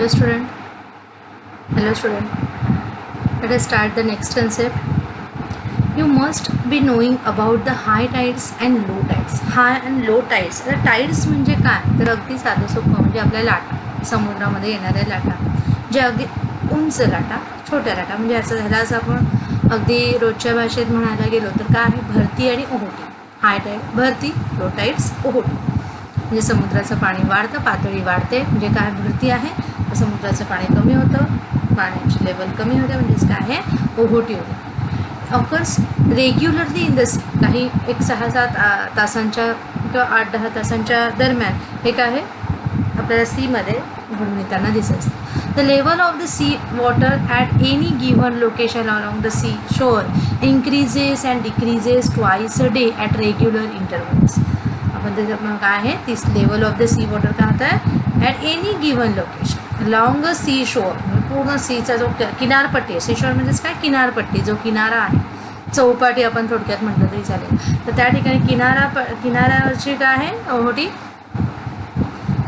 Hello student. Hello student. Let us start the next concept. You must be knowing about the high tides and low tides. High and low tides. आता tides म्हणजे काय तर अगदी साधं सोपं म्हणजे आपल्या लाटा समुद्रामध्ये येणाऱ्या लाटा ज्या अगदी उंच लाटा छोट्या लाटा म्हणजे असं झालं असं आपण अगदी रोजच्या भाषेत म्हणायला गेलो तर काय आहे भरती आणि ओहोटी. हाय टाईड भरती, लो टाईड्स ओहोटी. म्हणजे समुद्राचं पाणी वाढतं, पातळी वाढते म्हणजे काय भरती आहे, समुद्राचं पाणी कमी होतं, पाण्याची लेवल कमी होते म्हणजेच काय आहे ओहोटी होते. Of course regularly in the sea काही एक 6-7 तासांच्या किंवा 8-10 तासांच्या दरम्यान हे काय आहे आपल्याला सीमध्ये घडून येताना दिसत असतं. The level of the sea water at any given location along the sea shore increases and decreases twice a day at regular intervals. आपण त्याच्यात काय आहे तीस level of the sea water काय होतं आहे at any given location along a sea shore पूर्ण सीचा जो किनारपट्टी आहे, सी शोअर म्हणजेच काय किनारपट्टी जो किनारा आहे, चौपाटी आपण थोडक्यात म्हटलं तरी चालेल. तर त्या ठिकाणी किनाऱ्यावरची काय आहे ओहोटी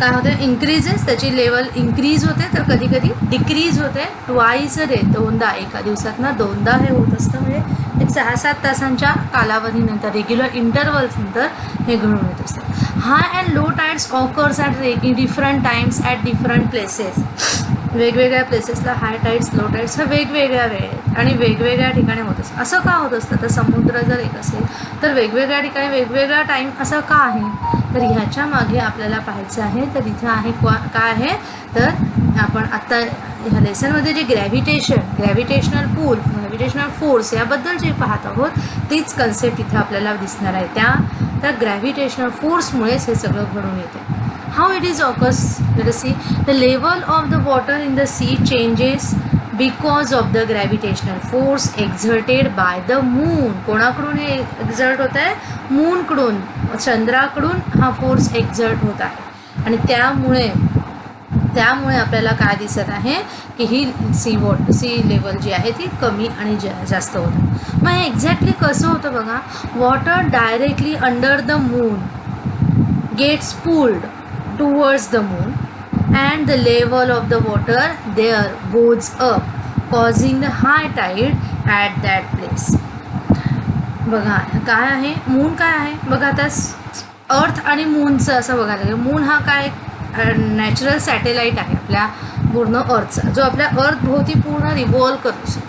काय होते इन्क्रीजेस, त्याची लेवल इन्क्रीज होते तर कधी कधी डिक्रीज होते. ट्वाइस अ डे दोनदा, एका दिवसातनं दोनदा हे होत असतं. म्हणजे एक 6-7 तासांच्या कालावधीनंतर रेग्युलर इंटरवल्सनंतर हे घडून येत असतं. High and low tides occurs at different times at different places. वेगवेगळ्या प्लेसेसला हाय टाइड्स लो टाइड्स ह्या वेगवेगळ्या वेळेत आणि वेगवेगळ्या ठिकाणी होत असतं. असं का होत असतं तर समुद्र जर एक असेल तर वेगवेगळ्या ठिकाणी वेगवेगळा टाईम असं का आहे तर ह्याच्या मागे आपल्याला पाहायचं आहे. तर इथं आहे काय आहे तर आपण आत्ता ह्या लेसनमध्ये जे ग्रॅव्हिटेशनल पूल, ग्रॅव्हिटेशनल फोर्स याबद्दल जे पाहत आहोत तीच कन्सेप्ट इथे आपल्याला दिसणार आहे. त्या ग्रॅव्हिटेशनल फोर्समुळेच हे सगळं घडून येते. How it is occurs? Let us see. The level of the water in the sea changes because of the gravitational force exerted by the moon. कोणाकडून हे एक्झर्ट होत आहे मूनकडून, चंद्राकडून हा फोर्स एक्झर्ट होत आहे आणि त्यामुळे आपल्याला काय दिसत आहे की ही सी लेवल जी आहे ती कमी आणि जास्त होतं. मग हे एक्झॅक्टली कसं होतं बघा. Water directly under the moon gets pulled towards the moon and the level of the water there goes up causing the high tide at that place. बघा काय आहे मून काय आहे बघा आता अर्थ आणि मूनचं असं बघायला गेलं. मून हा काय नॅचरल सॅटेलाईट आहे आपल्या पूर्ण अर्थचा जो आपल्या अर्थ भोवती पूर्ण रिव्हॉल्व करतो.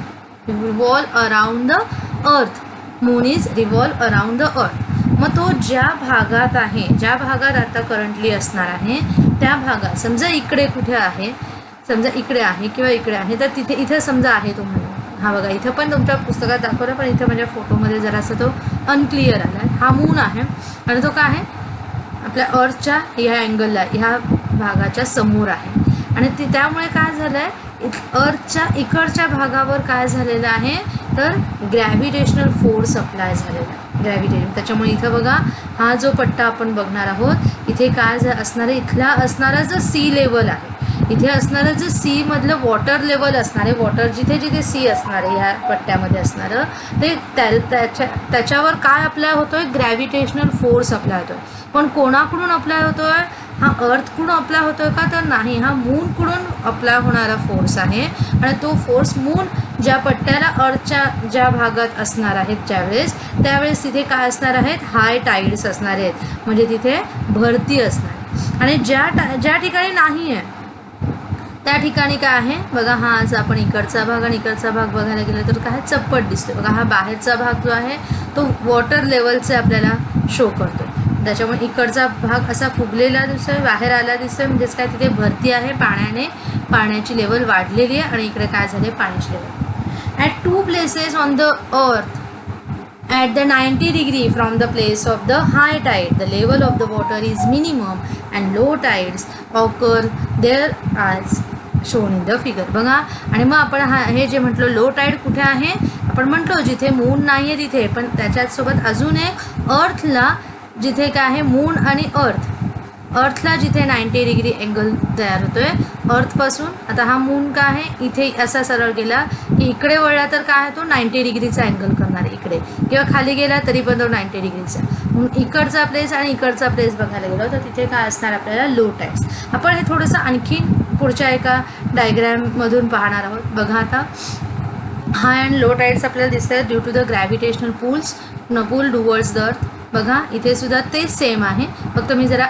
रिव्हॉल्व अराउंड द अर्थ. Moon is revolve around the अर्थ. मग तो ज्या भागात आहे, ज्या भागात आता करंटली असणार आहे त्या भागात समजा इकडे कुठे आहे, समजा इकडे आहे किंवा इकडे आहे तर तिथे इथं समजा आहे तुम्हाला हा बघा इथं पण तुमच्या पुस्तकात दाखवलं पण इथं माझ्या फोटोमध्ये जरासा तो अनक्लिअर आला आहे. हा मून आहे आणि तो काय आहे आपल्या अर्थच्या ह्या अँगलला ह्या भागाच्या समोर आहे आणि त्यामुळे काय झालं आहे अर्थच्या इकडच्या भागावर काय झालेलं आहे तर ग्रॅव्हिटेशनल फोर्स अप्लाय झालेला आहे. ग्रॅव्हिटेशन त्याच्यामुळे इथं बघा हा जो पट्टा आपण बघणार आहोत इथे काय असणार आहे इथला असणारा जो सी लेवल आहे इथे असणारं जे सी मधलं वॉटर लेवल असणार आहे वॉटर जिथे जिथे सी असणार आहे ह्या पट्ट्यामध्ये असणारं ते त्याच्यावर काय अप्लाय होतोय ग्रॅव्हिटेशनल फोर्स अप्लाय होतोय. पण कोणाकडून अप्लाय होतोय हा अर्थकडून अप्लाय होतोय का तर नाही हा मूनकडून अप्लाय होणारा फोर्स आहे आणि तो फोर्स मून ज्या पट्ट्याला अर्थच्या ज्या भागात असणार आहेत त्यावेळेस तिथे काय असणार आहेत हाय टाईड्स असणार आहेत म्हणजे तिथे भरती असणार आहे. आणि ज्या ठिकाणी नाही आहे त्या ठिकाणी काय आहे बघा हा आज आपण इकडचा भाग आणि इकडचा भाग बघायला गेलं तर काय चप्पट दिसतो बघा. हा बाहेरचा भाग जो आहे तो वॉटर लेवलचे आपल्याला शो करतो त्याच्यामुळे इकडचा भाग असा फुगलेला दिसतोय बाहेर आला दिसतोय म्हणजेच काय तिथे भरती आहे पाण्याची लेवल वाढलेली आहे आणि इकडे काय झाले पाण्याची level. At 2 places on the earth at the 90 degree from the place of the high tide the level of the water is minimum and low tides occur there as shown in the figure. बघा आणि मग आपण हे जे म्हटलं low tied कुठे आहे आपण म्हटलो जिथे मून नाही आहे तिथे पण त्याच्यासोबत अजून एक अर्थला जिथे काय आहे मून आणि अर्थला जिथे 90 डिग्री अँगल तयार होतोय अर्थपासून. आता हा मून काय आहे इथे असा सरळ गेला की इकडे वळला तर काय आहे तो 90 डिग्रीचा अँगल करणार आहे इकडे किंवा खाली गेला तरी पण तो 90 डिग्रीचा. म्हणून इकडचा प्लेस आणि इकडचा प्लेस बघायला गेलो तर तिथे काय असणार आपल्याला लो टाईड्स. आपण हे थोडंसं आणखीन पुढच्या एका डायग्रॅममधून पाहणार आहोत. बघा आता हाय अँड लो टाईड्स आपल्याला दिसत आहेत due to the gravitational pull towards the earth. बघा इथे सुद्धा ते सेम आहे, फक्त मी जरा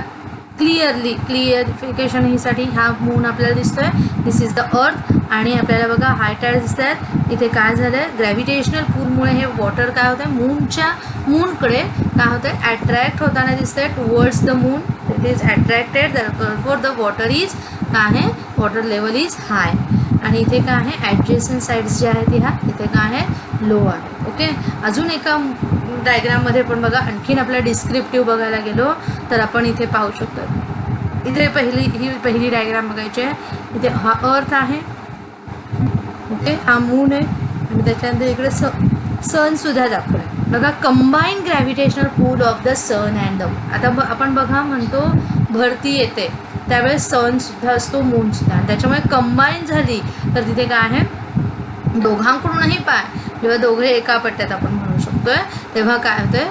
क्लिअरिफिकेशन हीसाठी हा मून आपल्याला दिसतोय. दिस इज द अर्थ. आणि आपल्याला बघा हाय टाईड्स दिसत आहेत. इथे काय झालं आहे, ग्रॅव्हिटेशनल पूलमुळे हे वॉटर काय होतं आहे, मूनकडे काय होतं आहे, अट्रॅक्ट होताना दिसतं आहे towards the moon. It is attracted for the water is काय आहे, वॉटर लेवल इज हाय. आणि इथे काय आहे, ॲडजेसंट साईड्स जे आहेत ह्या इथे काय आहे, लो आहे. ओके. अजून एका डायग्राममध्ये पण बघा आणखीन आपल्या डिस्क्रिप्टिव्ह बघायला गेलो तर आपण इथे पाहू शकतो. इथे पहिली डायग्राम बघायची आहे. इथे हा अर्थ आहे, ओके, हा मून आहे आणि त्याच्यानंतर इकडे सनसुद्धा दाखवलं आहे. बघा combine gravitational pull of the sun and the moon. आता आपण बघा म्हणतो भरती येते त्यावेळेस सनसुद्धा असतो, मूनसुद्धा, आणि त्याच्यामुळे कंबाईन झाली तर तिथे काय आहे, दोघांकडूनही पाय जेव्हा दोघे एका पट्ट्यात आपण म्हणू शकतोय तेव्हा काय होतंय,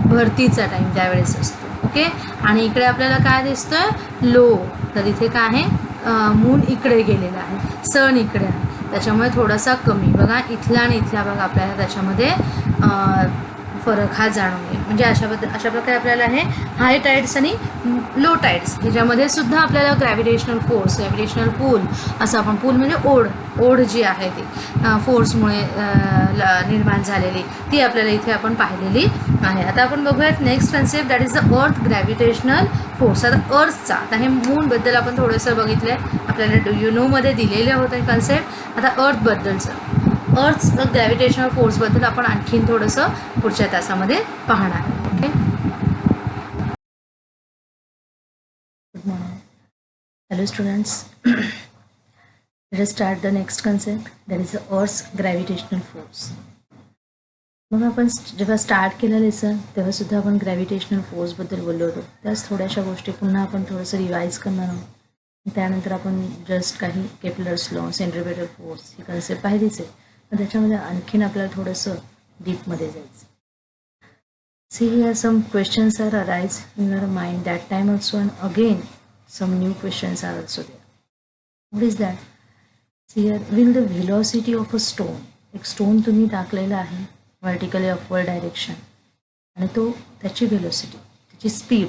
भरतीचा टाईम त्यावेळेस असतो. ओके. आणि इकडे आपल्याला काय दिसतोय, लो. तर इथे काय आहे, मून इकडे गेलेला आहे, सन इकडे आहे, त्याच्यामुळे थोडासा कमी. बघा इथला आणि इथला बघा आपल्याला त्याच्यामध्ये फरक हा जाणून येईल. म्हणजे अशा प्रकारे आपल्याला हे हाय टाईड्स आणि लो टाईड्स ह्याच्यामध्ये सुद्धा आपल्याला ग्रॅव्हिटेशनल पूल असं आपण, पूल म्हणजे ओढ जी आहे ती फोर्समुळे निर्माण झालेली ती आपल्याला इथे आपण पाहिलेली आहे. आता आपण बघूयात next concept, that is the earth gravitational force. आता अर्थचा, आता हे मूनबद्दल आपण थोडंसं बघितलं आहे, आपल्याला यू नोमध्ये दिलेले होते कन्सेप्ट. आता अर्थबद्दलचं, अर्थ ग्रॅव्हिटेशनल फोर्सबद्दल आपण आणखीन थोडंसं पुढच्या तासामध्ये पाहणार. Okay. Good morning. Hello students. Let us start the next concept, that is the earth's gravitational force. मग आपण जेव्हा स्टार्ट केलं लेसन तेव्हा सुद्धा आपण ग्रॅव्हिटेशनल फोर्सबद्दल बोललो होतो. त्याच थोड्याशा गोष्टी पुन्हा आपण थोडंसं रिवाईज करणार आहोत. त्यानंतर आपण जस्ट काही केपलर्स लॉ, सेंट्रिपेटल फोर्स ही कन्सेप्ट पाहिलीच आहे, पण त्याच्यामध्ये आणखीन आपल्याला थोडंसं डीपमध्ये जायचं. See here some questions are arise in your mind that time also, and again some new questions are also there. What is that? See here, will the velocity of a stone, एक stone तुम्ही टाकलेला आहे vertically upward direction, आणि तो त्याची velocity, त्याची speed,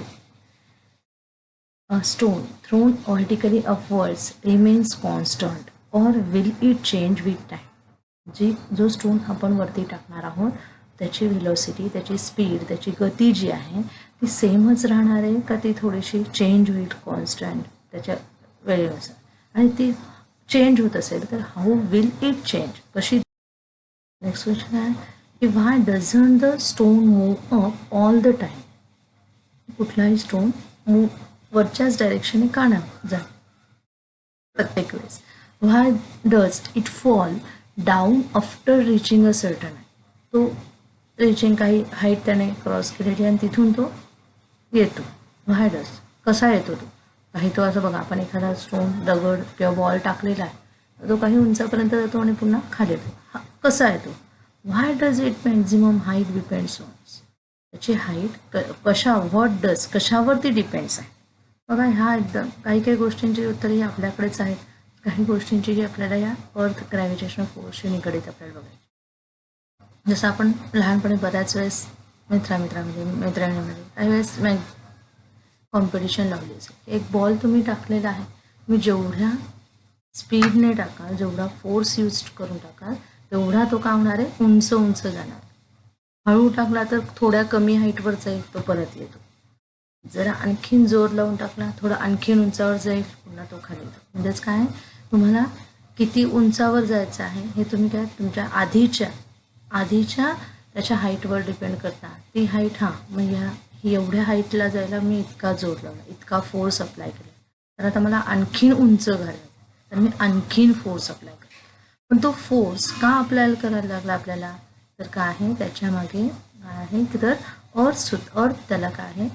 a stone thrown vertically upwards remains constant or will it change with time? जो stone आपण वरती टाकणार आहोत त्याची व्हेलॉसिटी, त्याची स्पीड, त्याची गती जी आहे ती सेमच राहणार आहे का ती थोडीशी चेंज होईल कॉन्स्टंट त्याच्या वेळेनुसार? आणि ती चेंज होत असेल तर हाऊ विल इट चेंज, कशी? नेक्स्ट क्वेश्चन आहे की why doesn't the stone move up all the time? कुठलाही स्टोन वरच्याच डायरेक्शनने का नाही जात प्रत्येक वेळेस? Why does it fall down after reaching a certain? तो रिचिंग काही हाईट त्याने क्रॉस केलेली आणि तिथून तो येतो. व्हाय डज, कसा येतो तो? काही तो असं बघा, आपण एखादा स्टोन, दगड किंवा बॉल टाकलेला आहे, तो काही उंचापर्यंत जातो आणि पुन्हा खाली येतो. कसा येतो? Why does it maximum height depends on? त्याची हाईट कशावरती डिपेंड्स आहे? बघा ह्या एकदम काही गोष्टींची उत्तर ही आपल्याकडेच आहेत, काही गोष्टींची जी आपल्याला या अर्थ ग्रॅव्हिटेशनल फोर्सशी निगडीत आपल्याला बघायची. जसं आपण लहानपणी बऱ्याच वेळेस मैत्रिणीमध्ये काही वेळेस कॉम्पिटिशन लावली असेल. एक बॉल तुम्ही टाकलेला आहे, तुम्ही जेवढ्या स्पीडने टाकाल, जेवढा फोर्स यूज करून टाकाल तेवढा तो काय होणार आहे, उंच जाणार. हळू टाकला तर थोड्या कमी हाईटवर जाईल, तो परत येतो. जरा आणखीन जोर लावून टाकला, थोडं आणखीन उंचावर जाईल, पुन्हा तो खाली येतो. म्हणजेच काय, तुम्हाला किती उंचावर जायचं आहे हे तुम्ही काय तुमच्या आधीच्या त्याच्या हाईटवर डिपेंड करता. ती हाईट मग ही एवढ्या हाईटला जायला मी इतका जोर लावला, इतका फोर्स अप्लाय केला, तर आता मला आणखीन उंच घालायचं, तर मी आणखीन फोर्स अप्लाय केला. पण तो फोर्स का अप्लाय करायला लागला आपल्याला, तर काय आहे त्याच्यामागे काय आहे की तर अर्थ त्याला काय आहे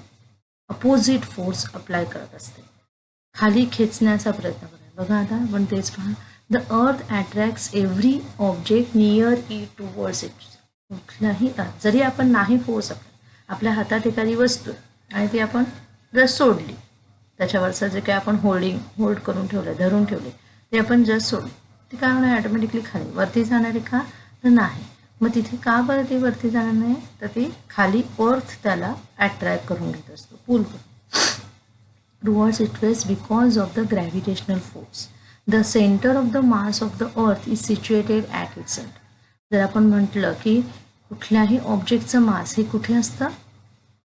अपोजिट फोर्स अप्लाय करत असते, खाली खेचण्याचा प्रयत्न करत. बघा आता आपण तेच पहा, the earth attracts every object near it towards it. कुठलाही जरी आपण नाही फोर्स आपल्या हातात एखादी वस्तू आणि ती आपण जर सोडली, त्याच्यावरचं जे काही आपण होल्ड करून ठेवलं, धरून ठेवले, ते आपण जस्ट सोडू, ते काय होणार ऑटोमॅटिकली खाली वरती जाणार आहे का, तर नाही. मग तिथे का बरं ती वरती जाणार नाही, तर ती खाली अर्थ त्याला अट्रॅक्ट करून घेत असतो, पुल करून towards its waist because of the gravitational force. The center of the mass of the earth is situated at its center. जर आपण म्हटलं की कुठल्याही ऑब्जेक्टचं मास हे कुठे असतं,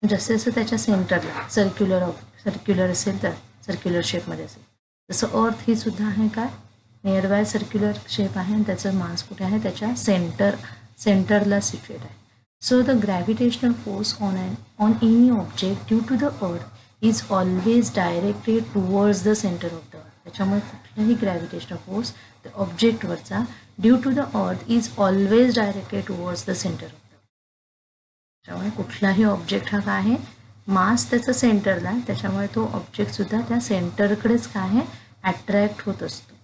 जसे जसं त्याच्या सेंटरला सर्क्युलर असेल तर सर्क्युलर शेपमध्ये असेल, तसं अर्थ ही सुद्धा आहे काय, नियर बाय सर्क्युलर शेप आहे आणि त्याचं मास कुठे आहे, त्याच्या सेंटरला सिच्युएट आहे. So the gravitational force on any object due to the earth is always directed towards the centre of the earth. त्याच्यामुळे कुठलाही ग्रॅव्हिटेशनल फोर्स त्या ऑब्जेक्टवरचा due to the earth is always directed towards the centre of the earth. त्याच्यामुळे कुठलाही object हा काय आहे, मास त्याचं सेंटरला आहे, त्याच्यामुळे तो ऑब्जेक्टसुद्धा त्या सेंटरकडेच काय आहे, अट्रॅक्ट होत असतो.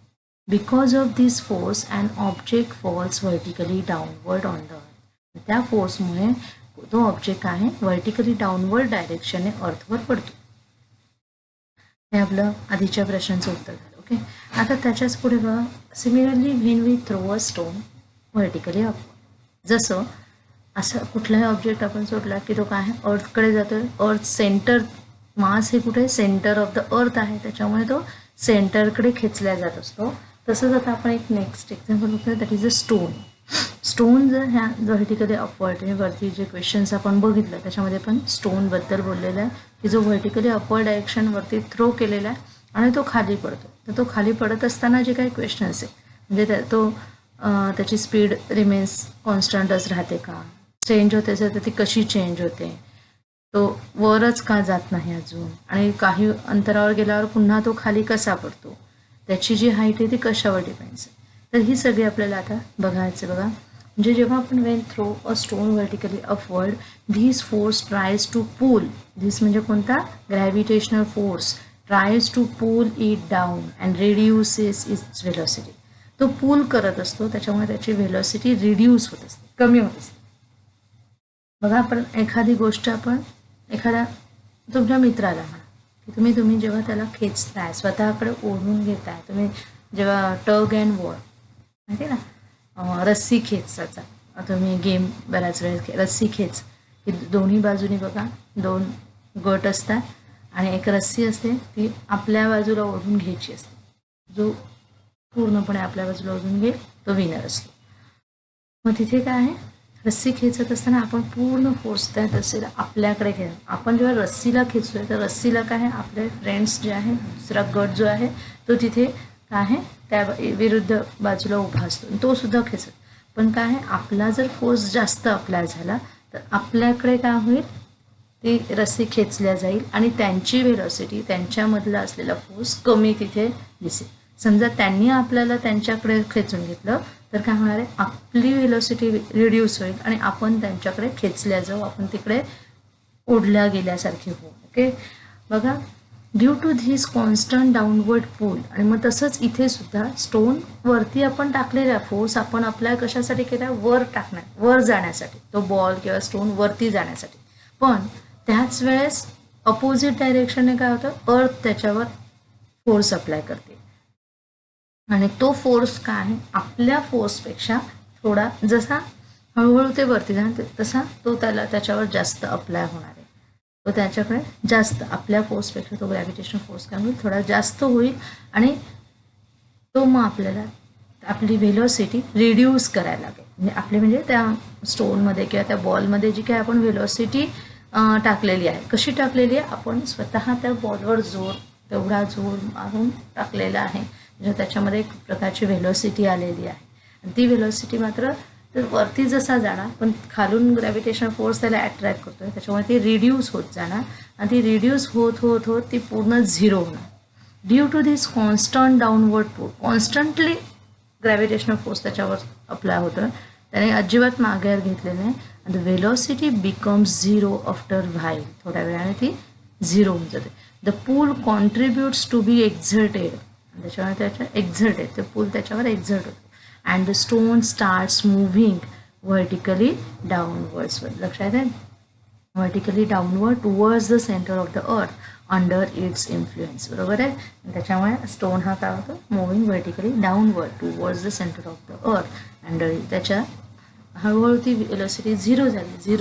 Because of this force and object falls vertically downward on the earth. त्या फोर्समुळे तो ऑब्जेक्ट आहे व्हर्टिकली डाऊनवर्ड डायरेक्शनने अर्थवर पडतो. हे आपलं आधीच्या प्रश्नाचं उत्तर झालं. ओके, आता त्याच्याच पुढे बघा, similarly when we throw a stone vertically upward. जसं असं कुठलाही ऑब्जेक्ट आपण सोडला की तो काय आहे, अर्थकडे जातोय, अर्थ सेंटर, मास हे कुठे, सेंटर ऑफ द अर्थ आहे, त्याच्यामुळे तो सेंटरकडे खेचला जात असतो. तसंच आता आपण एक नेक्स्ट एक्झाम्पल बघतोय, that is a stone. Stone जर ह्या व्हर्टिकली अपवर्ड वरती जे क्वेश्चन्स आपण बघितलं त्याच्यामध्ये पण स्टोनबद्दल बोललेलं आहे की जो व्हर्टिकली अपवर्ड डायरेक्शनवरती थ्रो केलेला आहे आणि तो खाली पडतो. तर तो खाली पडत असताना जे काही क्वेश्चन्स आहे, म्हणजे तो त्याची स्पीड रिमेन्स कॉन्स्टंटच राहते का, चेंज होते असेल तर ती कशी चेंज होते, तो वरच का जात नाही अजून, आणि काही अंतरावर गेल्यावर पुन्हा तो खाली कसा पडतो, त्याची जी हाईट आहे ती कशावर डिपेंड्स आहे. तर ही सगळी आपल्याला आता बघायचं. बघा, म्हणजे जेव्हा आपण when throw a stone vertically upward, this force tries to pull, this म्हणजे कोणता, gravitational force tries to pull it down and reduces its velocity. तो पूल करत असतो, त्याच्यामुळे त्याची व्हेलॉसिटी रिड्यूस होत असते, कमी होत असते. बघा, आपण एखादी गोष्ट आपण एखाद्या तुमच्या मित्राला म्हणा की तुम्ही जेव्हा त्याला खेचताय, स्वतःकडे ओढून घेताय, तुम्ही जेव्हा टग अँड वॉर माहिती आहे ना, रस्सी खेचायचा तुम्ही गेम बऱ्याच वेळेस, रस्सी खेच, की दोन्ही बाजूनी बघा 2 गट असतात आणि एक रस्सी असते ती आपल्या बाजूला ओढून घ्यायची असते, जो पूर्णपणे आपल्या बाजूला ओढून घेईल तो विनर असतो. मग तिथे काय आहे, रस्सी खेचत असताना आपण पूर्ण फोर्स त्या रस्सीला आपल्याकडे घ्या. आपण जेव्हा रस्सीला खेचतोय तर रस्सीला काय आहे, आपले फ्रेंड्स जे आहे, दुसरा गट जो आहे तो तिथे काय आहे, त्या विरुद्ध बाजूला उभा असतो, तो सुद्धा खेचत. पण काय आहे, आपला जर फोर्स जास्त अप्लाय झाला तर आपल्याकडे काय होईल, ती रस्सी खेचल्या जाईल आणि त्यांची व्हेलॉसिटी, त्यांच्यामधला असलेला फोर्स कमी तिथे दिसेल. समजा त्यांनी आपल्याला त्यांच्याकडे खेचून घेतलं तर काय होणार आहे, आपली व्हेलॉसिटी रिड्यूस होईल आणि आपण त्यांच्याकडे खेचल्या जाऊ, आपण तिकडे ओढल्या गेल्यासारखे होऊ. ओके, बघा, due to this constant downward pull. आणि मग तसंच इथे सुद्धा स्टोन वरती आपण टाकलेला फोर्स आपण आपल्या कशासाठी केला, वर वर जाण्यासाठी, तो बॉल किंवा स्टोन वरती जाण्यासाठी. पण त्याच वेळेस अपोजिट डायरेक्शनने काय होतं, अर्थ त्याच्यावर फोर्स अप्लाय करते आणि तो फोर्स काय आहे, आपल्या फोर्सपेक्षा थोडा, जसा हळूहळू ते वरती जाणार तसा तो त्याच्यावर जास्त अप्लाय होणार आहे, तो त्याच्याकडे जास्त आपल्या फोर्सपेक्षा तो ग्रॅव्हिटेशनल फोर्स काय होईल, थोडा जास्त होईल आणि तो मग आपल्याला आपली व्हेलॉसिटी रिड्यूस करायला लागेल. म्हणजे आपली म्हणजे त्या स्टोनमध्ये किंवा त्या बॉलमध्ये जी काही आपण व्हेलॉसिटी टाकलेली आहे, कशी टाकलेली आहे, आपण स्वतः त्या बॉलवर तेवढा जोर मारून टाकलेला आहे, म्हणजे त्याच्यामध्ये एक प्रकारची व्हेलॉसिटी आलेली आहे. आणि ती व्हेलॉसिटी मात्र तर वरती जसा जाणार, पण खालून ग्रॅव्हिटेशनल फोर्स त्याला अट्रॅक्ट करतोय, त्याच्यामुळे ती रिड्यूस होत जाणार आणि ती रिड्यूस होत होत होत ती पूर्ण झिरो होणार. Due to this constant downward force, constantly gravitational force त्याच्यावर अप्लाय होतो, त्याने अजिबात माघार घेतलेली नाही. आणि velocity becomes zero after while, थोड्या वेळाने ती झिरो होऊन जाते. The pull contributes to be exerted, त्याच्यावर त्याच्या एक्झर्टेड, ते पूल त्याच्यावर एक्झर्ट होतो. And the stone starts moving vertically downwards. लक्षात आहे, vertically downward towards the centre of the earth under its influence, बरोबर आहे. त्याच्यामुळे स्टोन हा काय होतो, moving vertically downward towards the centre of the earth under it. त्याच्या हळूहळू ती व्हेलॉसिटी झिरो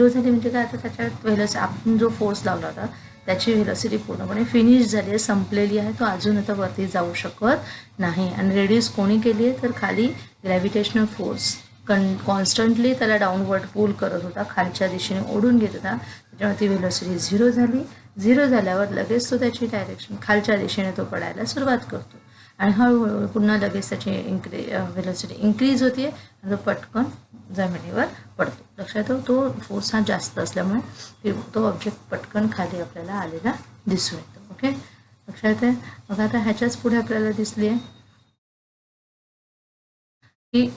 झाली म्हणजे काय, आता त्याच्यात व्हेलॉसिटी आपण जो फोर्स लावला होता त्याची व्हेलॉसिटी पूर्णपणे फिनिश झाली आहे, संपलेली आहे. तो अजून आता वरती जाऊ शकत नाही. आणि रेड्यूस कोणी केली आहे, तर खाली ग्रॅव्हिटेशनल फोर्स कॉन्स्टंटली त्याला डाऊनवर्ड पुल करत होता, खालच्या दिशेने ओढून घेत होता. त्याच्यामुळे ती व्हेलॉसिटी झिरो झाल्यावर लगेच तो त्याची डायरेक्शन खालच्या दिशेने तो पडायला सुरुवात करतो. आणि हळूहळू पुन्हा लगेच त्याची व्हेलॉसिटी इन्क्रीज होते आणि तो पटकन जमिनीवर पडतो. लक्षात येतो, तो फोर्स हा जास्त असल्यामुळे तो ऑब्जेक्ट पटकन खाली आपल्याला आलेला दिसून येतो. ओके, लक्षात आहे. मग आता ह्याच्याच पुढे आपल्याला दिसली आहे की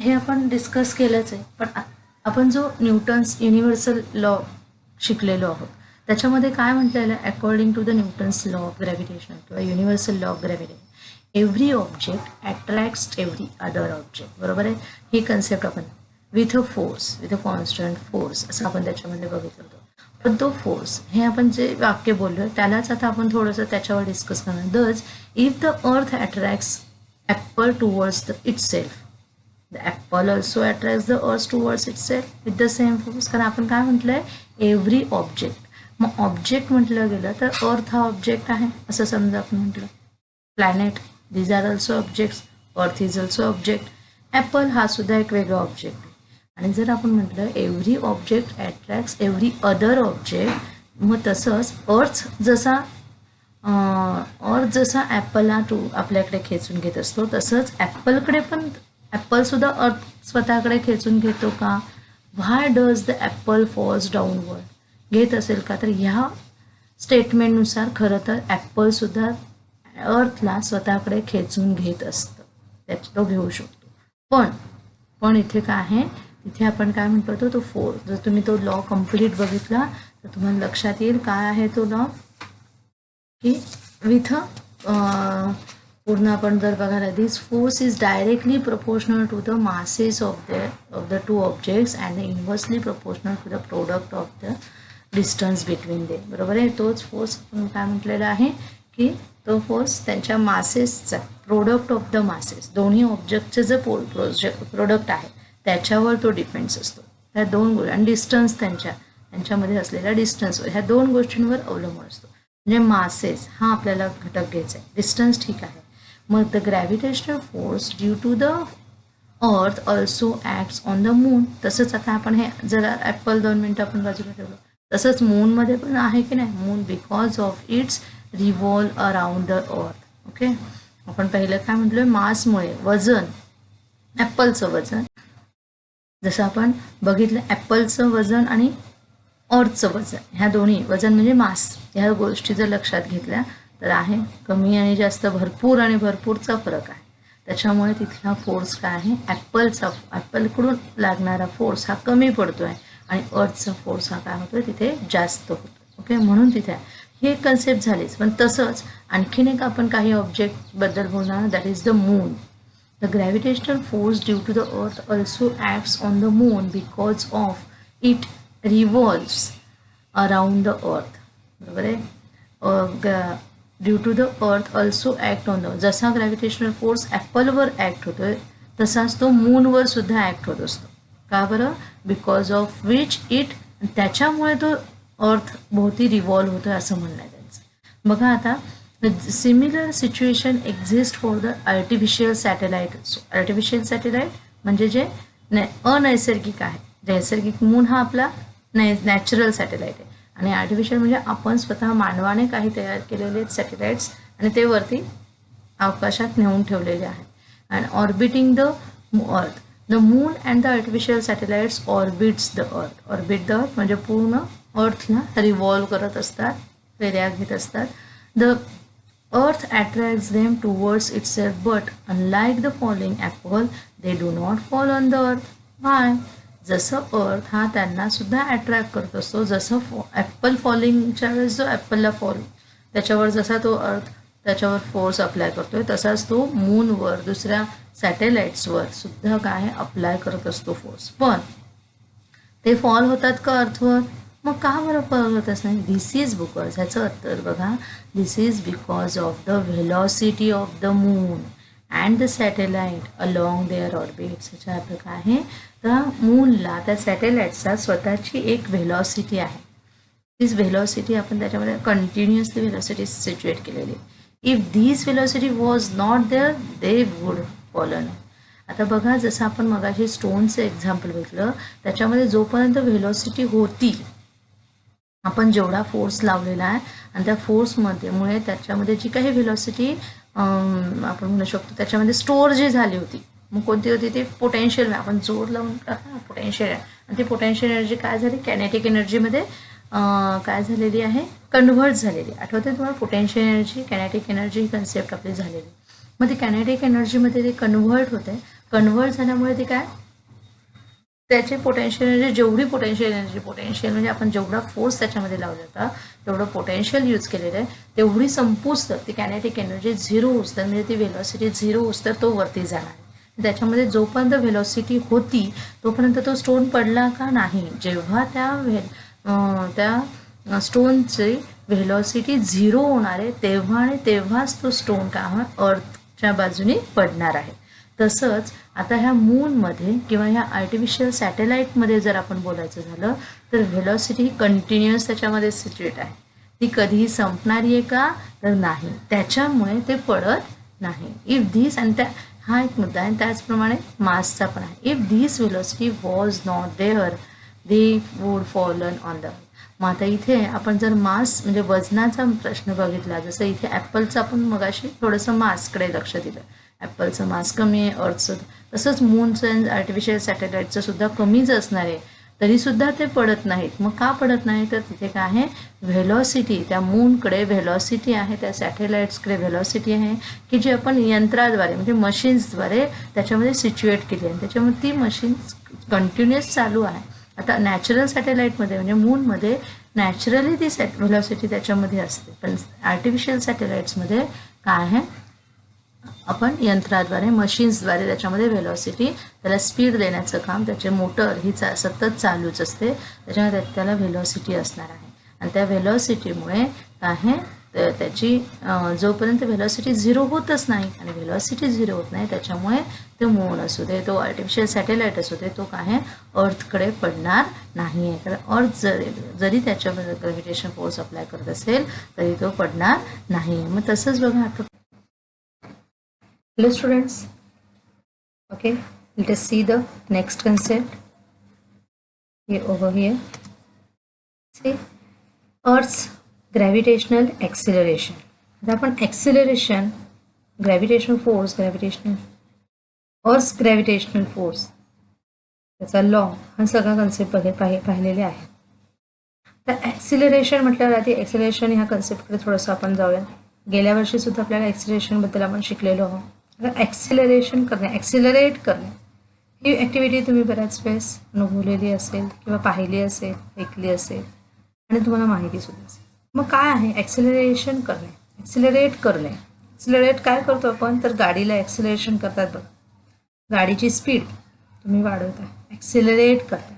हे आपण डिस्कस केलंच आहे, पण आपण जो न्यूटन्स युनिव्हर्सल लॉ शिकलेलो आहोत त्याच्यामध्ये काय म्हटलेलं आहे, according to the Newton's law of gravitation किंवा universal law of gravitation, every object attracts every other object, बरोबर आहे. ही कन्सेप्ट आपण विथ अ कॉन्स्टंट फोर्स असं आपण त्याच्यामध्ये बघितलं होतं. पण तो फोर्स हे आपण जे वाक्य बोललो त्यालाच आता आपण थोडंसं त्याच्यावर डिस्कस करणार. दस if the earth attracts Apple towards the itself, the Apple also attracts the earth towards itself with the same force. कारण आपण काय म्हटलंय, एव्हरी ऑब्जेक्ट. मग ऑब्जेक्ट म्हटलं गेलं तर अर्थ हा ऑब्जेक्ट आहे असं समजा आपण म्हटलं. Planet these are also objects, earth is also object, apple हा सुद्धा एक वेगळा ऑब्जेक्ट आहे. आणि जर आपण म्हटलं every object attracts every other object, मग तसंच अर्थ जसा ॲपलला आपल्याकडे खेचून घेत असतो तसंच ॲपलकडे पण ॲपलसुद्धा अर्थ स्वतःकडे खेचून घेतो का. Why does the apple falls downward, घेत असेल का. तर ह्या स्टेटमेंटनुसार खरं तर ॲपलसुद्धा अर्थला स्वतःकडे खेचून घेत असतं, तो घेऊ शकतो. पण इथे काय आहे, इथे आपण काय म्हणतो तो फोर्स. जर तुम्ही तो लॉ कम्प्लीट बघितला तर तुम्हाला लक्षात येईल काय आहे तो लॉ, की विथ पूर्ण आपण जर बघायला, this force is directly proportional to the masses of the two objects and inversely proportional to the product of the distance between they, बरोबर आहे. तोच फोर्स आपण काय म्हटलेला आहे की तो फोर्स त्यांच्या मासेसचा, प्रोडक्ट ऑफ द मासेस, दोन्ही ऑब्जेक्टचे जे प्रोडक्ट आहे त्याच्यावर तो डिपेंड्स असतो. ह्या दोन गोष्टी आणि डिस्टन्स त्यांच्यामध्ये असलेला डिस्टन्स, ह्या दोन गोष्टींवर अवलंबून असतो. म्हणजे मासेस हा आपल्याला घटक घ्यायचा आहे, डिस्टन्स ठीक आहे. मग the gravitational force due to the earth also acts on the moon. तसंच आता आपण हे जरा ॲपल 2 मिनटं आपण बाजूला ठेवलं, तसंच मूनमध्ये पण आहे की नाही, moon because of its revolve around the अर्थ. ओके, आपण पहिलं काय म्हटलं, मासमुळे, वजन, ॲपलचं वजन, जसं आपण बघितलं ॲपलचं वजन आणि अर्थचं वजन, ह्या दोन्ही वजन म्हणजे मास, ह्या गोष्टी जर लक्षात घेतल्या तर आहे कमी आणि जास्त, भरपूर आणि भरपूरचा फरक आहे. त्याच्यामुळे तिथला फोर्स काय आहे, ॲपलकडून लागणारा फोर्स हा कमी पडतो आहे आणि अर्थचा फोर्स हा काय होतो तिथे जास्त होतो. ओके, म्हणून तिथे हे कन्सेप्ट झालीच. पण तसंच आणखीन एक आपण काही ऑब्जेक्टबद्दल बोलणार, that is the moon. The gravitational force due to the earth also acts on the moon because of it revolves around the earth, बरोबर आहे. Due to the earth also act on the, जसा gravitational force ॲपलवर act होतोय तसाच तो मूनवर सुद्धा act होत असतो. का बरं, बिकॉज ऑफ विच इट, त्याच्यामुळे तो अर्थ भोवती रिव्हॉल्व होतोय असं म्हणणं आहे त्यांचं. बघा आता, similar situation exist for the artificial satellite. Artificial satellite म्हणजे जे अनैसर्गिक आहे. नैसर्गिक मून हा आपला नॅचरल सॅटेलाइट आहे आणि आर्टिफिशियल म्हणजे आपण स्वतः मानवाने काही तयार केलेले सॅटेलाइट्स आणि ते वरती अवकाशात नेऊन ठेवलेले आहेत. And orbiting the earth, the moon and the artificial satellites orbits the earth. Orbit the earth म्हणजे पूर्ण अर्थला रिव्हॉल्व करत असतात, फेऱ्या घेत असतात. The earth attracts them towards itself but unlike the falling Apple they do not fall on the अर्थ. Y, जसं अर्थ हा त्यांना सुद्धा अट्रॅक्ट करत असतो, जसं ॲपल फॉलिंगच्या वेळेस जो ॲपलला फॉल त्याच्यावर जसा तो अर्थ त्याच्यावर फोर्स अप्लाय करतोय तसाच तो मूनवर दुसऱ्या सॅटेलाइट्सवर सुद्धा काय अप्लाय करत असतो फोर्स. पण ते फॉल होतात का अर्थवर, मग का बरं पळतच नाही? दिस इज बिकॉज, ह्याचं उत्तर बघा, this is because of the velocity of the moon and the satellite along their orbits. ह्याचा अर्थ काय आहे? तर मूनला, त्या सॅटेलाईटचा स्वतःची एक व्हेलॉसिटी आहे. दिस व्हेलॉसिटी आपण त्याच्यामध्ये कंटिन्युअसली व्हेलॉसिटी सिच्युएट केलेली. If this velocity was not there they would fallen. आता बघा, जसं आपण मगाशी स्टोनचं एक्झाम्पल घेतलं, त्याच्यामध्ये जोपर्यंत व्हेलॉसिटी होती, आपण जेवढा फोर्स लावलेला आहे आणि त्या फोर्समुळे त्याच्यामध्ये जी काही व्हेलॉसिटी आपण म्हणू शकतो त्याच्यामध्ये स्टोअर जी झाली होती, मग कोणती होती? ती पोटेन्शियल. आपण जोर लावून पोटेन्शियल आहे, आणि ती पोटेन्शियल एनर्जी काय झाली? कायनेटिक एनर्जीमध्ये काय झालेली आहे? कन्व्हर्ट झालेली. आठवते तुम्हाला? पोटेन्शियल एनर्जी, कायनेटिक एनर्जी ही कन्सेप्ट आपली झालेली. मग ती कायनेटिक एनर्जीमध्ये ते कन्व्हर्ट होते. कन्व्हर्ट झाल्यामुळे ती काय, त्याची पोटेन्शियल एनर्जी, जेवढी पोटेन्शियल म्हणजे आपण जेवढा फोर्स त्याच्यामध्ये लावला होता, तेवढं पोटेन्शियल यूज केलेलं आहे, तेवढी संपूस तर ती कायनेटिक एनर्जी झिरो होतं, म्हणजे ती व्हेलॉसिटी झिरो होतं, तो वरती जाणार. त्याच्यामध्ये जोपर्यंत व्हेलॉसिटी होती तोपर्यंत तो स्टोन पडला का? नाही. जेव्हा त्या स्टोनची व्हेलॉसिटी झिरो होणार आहे तेव्हा आणि तेव्हाच तो स्टोन का अर्थच्या बाजूने पडणार आहे. तसंच आता ह्या मूनमध्ये किंवा ह्या आर्टिफिशियल सॅटेलाईटमध्ये जर आपण बोलायचं झालं तर व्हेलॉसिटी ही कंटिन्युअस त्याच्यामध्ये सिच्युएट आहे. ती कधीही संपणारी आहे का? तर नाही. त्याच्यामुळे ते पडत नाही. इफ दिस, आणि त्या हा एक मुद्दा आहे. त्याचप्रमाणे मासचा पण आहे. If this velocity was not there they would fallen on the. मग आता इथे आपण जर मास म्हणजे वजनाचा प्रश्न बघितला, जसं इथे ॲपलचं आपण मगाशी थोडंसं मासकडे लक्ष दिलं. ॲपलचं मास कमी आहे, अर्थचं. तसंच मूनचं आर्टिफिशियल सॅटेलाईटचं सुद्धा कमीच असणार आहे, तरीसुद्धा ते पडत नाहीत. मग का पडत नाही? तर तिथे काय आहे? व्हेलॉसिटी. त्या मूनकडे व्हेलॉसिटी आहे, त्या सॅटेलाईट्सकडे व्हेलॉसिटी आहे, की जी आपण यंत्राद्वारे म्हणजे मशीन्सद्वारे त्याच्यामध्ये सिच्युएट केली आहे. त्याच्यामुळे ती मशीन्स कंटिन्युअस चालू आहे. आता नॅचरल सॅटेलाईटमध्ये म्हणजे मूनमध्ये नॅचरली ती व्हेलॉसिटी त्याच्यामध्ये असते, पण आर्टिफिशियल सॅटेलाईट्समध्ये काय आहे? आपण यंत्राद्वारे मशीन्सद्वारे त्याच्यामध्ये व्हेलॉसिटी, त्याला स्पीड देण्याचं काम, त्याचे मोटर ही सतत चालूच असते, त्याच्यामुळे त्याला व्हेलॉसिटी असणार आहे. आणि त्या व्हेलॉसिटीमुळे काय आहे? तर त्याची जोपर्यंत व्हेलॉसिटी झिरो होतच नाही, आणि व्हेलॉसिटी झिरो होत नाही त्याच्यामुळे तो मून असू दे, तो आर्टिफिशियल सॅटेलाईट असू दे, तो काय आहे? अर्थकडे पडणार नाही आहे. तर अर्थ जरी त्याच्यामध्ये ग्रॅव्हिटेशन फोर्स अप्लाय करत असेल तरी तो पडणार नाही. मग तसंच बघा आता. Hello students, okay, let us see the next concept here over here. See, Earth's gravitational acceleration. आता आपण acceleration, gravitational force, Earth's gravitational force, त्याचा लॉ, हा सगळा कन्सेप्ट पाहिलेले आहे. तर ॲक्सिलरेशन म्हटल्यावर आधी ॲक्सिलरेशन ह्या कन्सेप्टकडे थोडंसं आपण जाऊया. गेल्या वर्षी सुद्धा आपल्याला ॲक्सिलरेशनबद्दल आपण शिकलेलो आहोत. ॲक्सिलरेशन करणे, ॲक्सिलरेट करणे ही ॲक्टिव्हिटी तुम्ही बऱ्याच वेळेस अनुभवलेली असेल किंवा पाहिली असेल, ऐकली असेल आणि तुम्हाला माहितीसुद्धा असेल. मग काय आहे ॲक्सिलरेशन करणे? ॲक्सिलरेट करणे. ॲक्सिलरेट काय करतो आपण? तर गाडीला ॲक्सिलरेशन करतात बघा. गाडीची स्पीड तुम्ही वाढवता, ॲक्सिलरेट करता,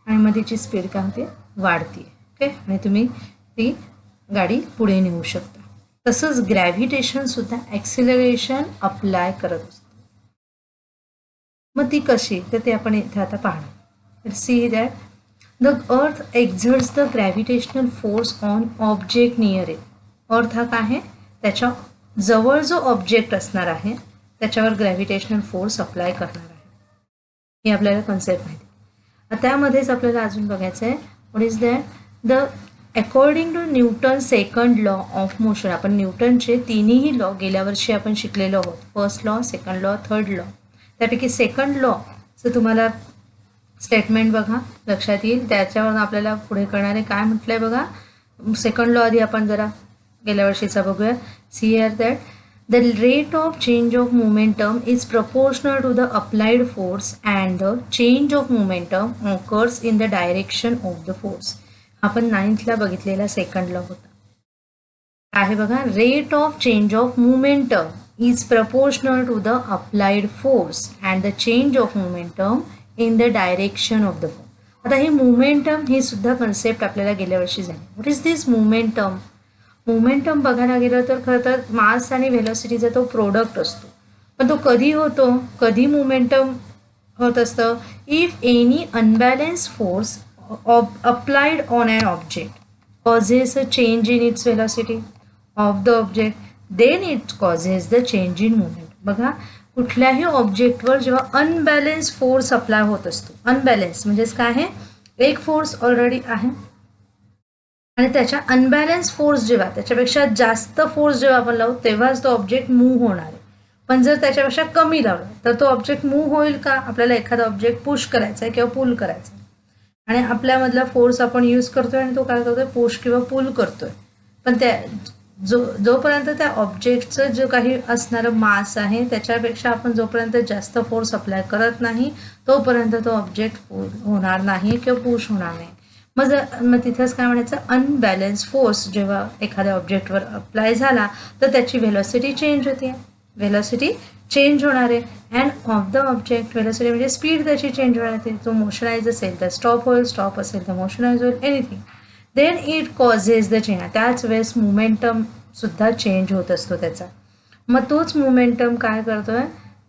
आणि मग तिची स्पीड काय होते? वाढते. ओके, आणि तुम्ही ती गाडी पुढे नेऊ शकता. तसंच ग्रॅव्हिटेशनसुद्धा ॲक्सिलरेशन अप्लाय करत असतं. मग ती कशी? तर ते आपण इथे आता पाहणार. See that the earth एक्झर्ट्स the gravitational force on object near it. अर्थ हा काय आहे? त्याच्या जवळ जो ऑब्जेक्ट असणार आहे त्याच्यावर ग्रॅव्हिटेशनल फोर्स अप्लाय करणार आहे. ही आपल्याला कन्सेप्ट माहिती. त्यामध्येच आपल्याला अजून बघायचं आहे what is that? The according to Newton second law of motion. आपण न्यूटनचे तिन्ही लॉ गेल्या वर्षी आपण शिकलेलो आहोत. First law, second law, third law. त्यापैकी सेकंड लॉचं तुम्हाला स्टेटमेंट बघा लक्षात येईल. त्याच्यावरून आपल्याला पुढे करणारे काय म्हटलं आहे बघा. सेकंड लॉ आधी आपण जरा गेल्या वर्षीचा बघूया. See here that the rate of change of momentum is proportional to the applied force and the change of momentum occurs in the direction of the force. आपण 9thला बघितलेला सेकंड लॉ होता. आहे बघा, rate of change of momentum is proportional to the applied force and the change of momentum in the direction of the force. आता ही momentum ही सुद्धा concept आपल्याला गेल्या वर्षी झाली. What is this momentum? Momentum बघायला गेलं तर खरं तर मास आणि व्हेलॉसिटीचा तो प्रोडक्ट असतो. पण तो कधी होतो, कधी मोमेंटम होत असतं? If any unbalance force applied on an object causes a change in its velocity of the object, then it causes the change in moment. बघा, कुठल्याही ऑब्जेक्टवर जेव्हा अनबॅलन्स फोर्स अप्लाय होत असतो, अनबॅलन्स म्हणजेच काय आहे, एक फोर्स ऑलरेडी आहे आणि त्याच्या अनबॅलन्स फोर्स जेव्हा त्याच्यापेक्षा जास्त फोर्स जेव्हा आपण लावू तेव्हाच तो ऑब्जेक्ट मूव्ह होणार आहे. पण जर त्याच्यापेक्षा कमी लावला तर तो ऑब्जेक्ट मूव्ह होईल का? आपल्याला एखादा ऑब्जेक्ट पुश करायचा आहे किंवा पुल करायचा आहे आणि आपल्यामधला फोर्स आपण यूज करतोय आणि तो काय करतोय, पुश किंवा पुल करतोय. पण त्या जोपर्यंत त्या ऑब्जेक्टचं जो काही असणारं मास आहे त्याच्यापेक्षा आपण जोपर्यंत जास्त फोर्स अप्लाय करत नाही तोपर्यंत तो ऑब्जेक्ट होणार नाही किंवा पुश होणार नाही. मग तिथेच काय म्हणायचं, अनबॅलन्स फोर्स जेव्हा एखाद्या ऑब्जेक्टवर अप्लाय झाला तर त्याची व्हेलॉसिटी चेंज होते, व्हेलॉसिटी चेंज होणार आहे. And of the object velocity म्हणजे स्पीड त्याची चेंज होणार आहे. तो मोशनाइज असेल तर स्टॉप होईल, स्टॉप असेल तर मोशनाइज होईल, anything. Then it causes the change. त्याच वेळेस मोमेंटम सुद्धा चेंज होत असतो त्याचा. मग तोच मोमेंटम काय करतोय